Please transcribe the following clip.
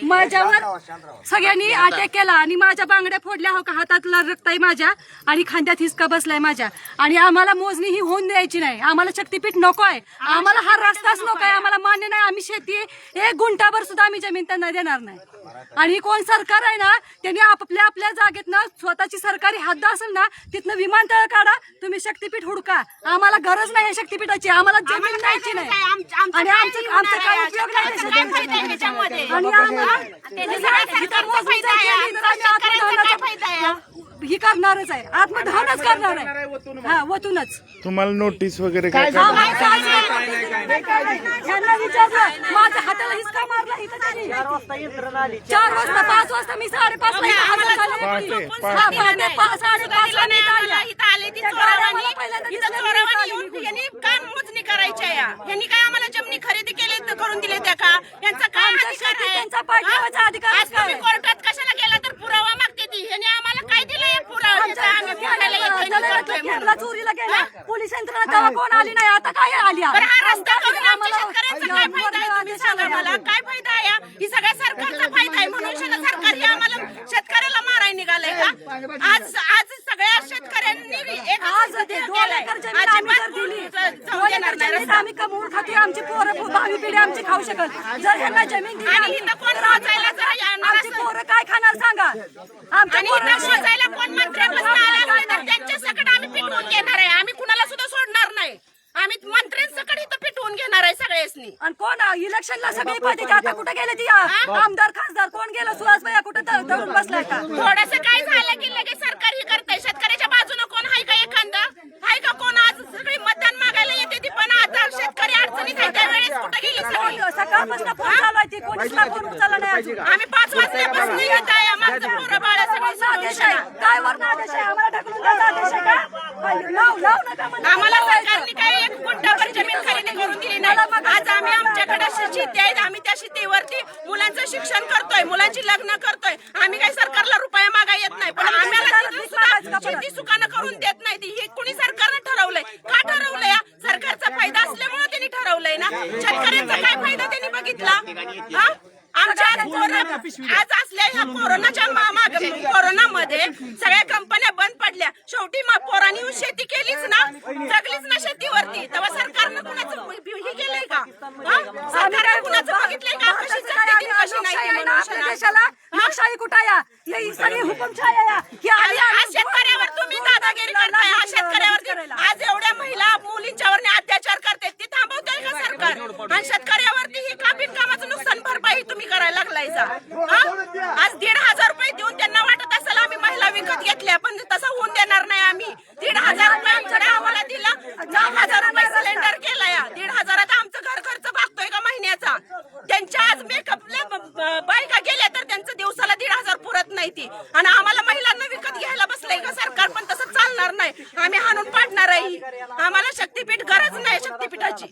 माझ्यावर सगळ्यांनी अटॅक केला आणि माझ्या बांगड्या फोडल्या, हो का, हातातला रक्त आहे माझ्या आणि खांद्यात हिसका बसलाय माझ्या. आणि आम्हाला मोजणी ही होऊन द्यायची नाही, आम्हाला शक्तीपीठ नको आहे, आम्हाला हा रस्ताच नको आहे, आम्हाला मान्य नाही. आम्ही शेती 1 गुंठाभर सुद्धा आम्ही जमीन त्यांना देणार नाही. आणि कोण सरकार आहे ना, त्यांनी आपल्या आपल्या जागेत ना स्वतःची सरकारी हद्द असेल ना तिथनं विमानतळ काढा, तुम्ही शक्तीपीठ हुडका. आम्हाला गरज नाही आहे शक्तीपीठाची, आम्हाला जमीन द्यायची नाही आणि आमचं काय उपयोग नाही. ही करणारच आहे, आत्मदहनच करणार आहे. हा, वतूनच तुम्हाला नोटीस वगैरे काय यांना विचारलं, माझ्या हाताला हिसका मारला इथं त्यांनी 4 वाजता 5 वाजता मी 5:30 ला हजर झाले. मोजणी करायची आहे. यांनी काय आम्हाला जमिनी खरेदी केली करून दिले त्या का? यांचा काय अधिकार आहे? आज तुम्ही कोर्टात कशाला गेला तर पुरावा मागते ती. यांनी आम्हाला काय दिलंय पुरावा? चोरीला गेला पोलीस यंत्रणा तेव्हा कोण आली नाही, आता काय आली? हा रस्ता करून आमच्या शेतकऱ्यांचा काय फायदा आहे? तुम्ही सांगा मला, काय फायदा आहे? ही सगळ्या सरकारचा फायदा आहे म्हणून सरकार हे आम्हाला शेतकऱ्याला मारायला निघालंय का? आज सगळ्या शेतकऱ्यांनी आम्ही कमवून खाते, आमची पोरं भावी पिढी आमची खाऊ शकत. जर ह्यांना जमीन दिली आणि इथं कोण मोजायला आमची पोरं काय खाणार सांगा? आणि इथं मोजायला कोण मंत्र्यापासून आला असले तर त्यांच्या सकट आम्ही पिटवून घेणार आहे. आम्ही कुणाला सुद्धा सोडणार नाही. आम्ही मंत्र्यांसकट इथं पिटवून घेणार आहे सगळ्यांनी. आणि कोण इलेक्शनला सगळी पाहिजे का? आता कुठे गेले ती आमदार खासदार कोण गेलं? सुहास भैया कुठे धरून बसलाय का? थोडस काय झालं की लगेच सरकार ही करतंय. शेतकऱ्याच्या बाजूने कोण आहे का? एखादा आहे का कोण? आज सगळी मतदान मागायला येते ती, पण आता शेतकरी अडचणीत आहे त्यावेळेस कुठे गेली? सकाळपासून फोन चालू आहे, कोणीच फोन उचलला नाही अजून. आम्ही 5 वाजल्यापासून येत आहे. माझं पोरं बाळ सगळं आदेश आहे काय? वरून आदेश आहे, आम्हाला ढकलून द्यायचा आदेश आहे का? लाव नका म्हणा. आम्हाला सरकारने काही 1 गुंठाभर जमीन खरेदी करून दिली नाही. आज आम्ही आमच्याकडे शेती आहे, आम्ही त्या शेतीवरती मुलांचं शिक्षण करतोय, मुलांची लग्न करतोय. आम्ही काही सरकारला रुपया मागा येत नाही, पण आम्हाला शेती सुखानं करून देत नाही. हे कुणी सरकारनं ठरवलंय का? ठरवलंय सरकारचा फायदा असल्यामुळे त्यांनी ठरवलंय ना. शेतकऱ्यांचा काय फायदा त्यांनी बघितला? आमच्या आज असल्या ह्या कोरोनामध्ये सगळ्या कंपन्या बंद पडल्या. शेवटी पोरांनी शेती केलीच ना, जगलीच ना शेतीवरती. तेव्हा सरकारनं कुणाचं हे केलंय का? सरकारनं कुणाचं बघितलंय का? कशी जगते कशी नाही? देशाला लोकशाही कुठं या? ही सगळी हुकुमशाही या. आज शेतकऱ्यावर तुम्ही दादागिरी करताय. आज शेतकऱ्यावरती आज एवढ्या महिला मुलींच्यावर अत्याचार करते, ती थांबवताय का सरकार? आणि शेतकऱ्यावरती ही का बिनकामाचं नुकसान भरपाई तुम्ही करायला लागलायचा? आज 1,500 रुपये देऊन त्यांना वाटत असेल आम्ही महिला विकत घेतल्या, पण तसं होऊन देणार नाही. आम्ही 1,500 रुपये आमच्याकडे आम्हाला दिला, 10,000 रुपये सिलेंडर केला. या 1,500 आमचं घर खर्च भागतोय का महिन्याचा? त्यांच्या आज मेकअपला बायका गेल्या तर त्यांचं दिवसाला 1,500 पुरत नाही ती, आणि आम्हाला महिलांना विकत घ्यायला बसलंय का सरकार? पण तसं चालणार नाही. आम्ही हाणून पाडणार आहे. आम्हाला शक्तीपीठ गरज नाही शक्तीपीठाची.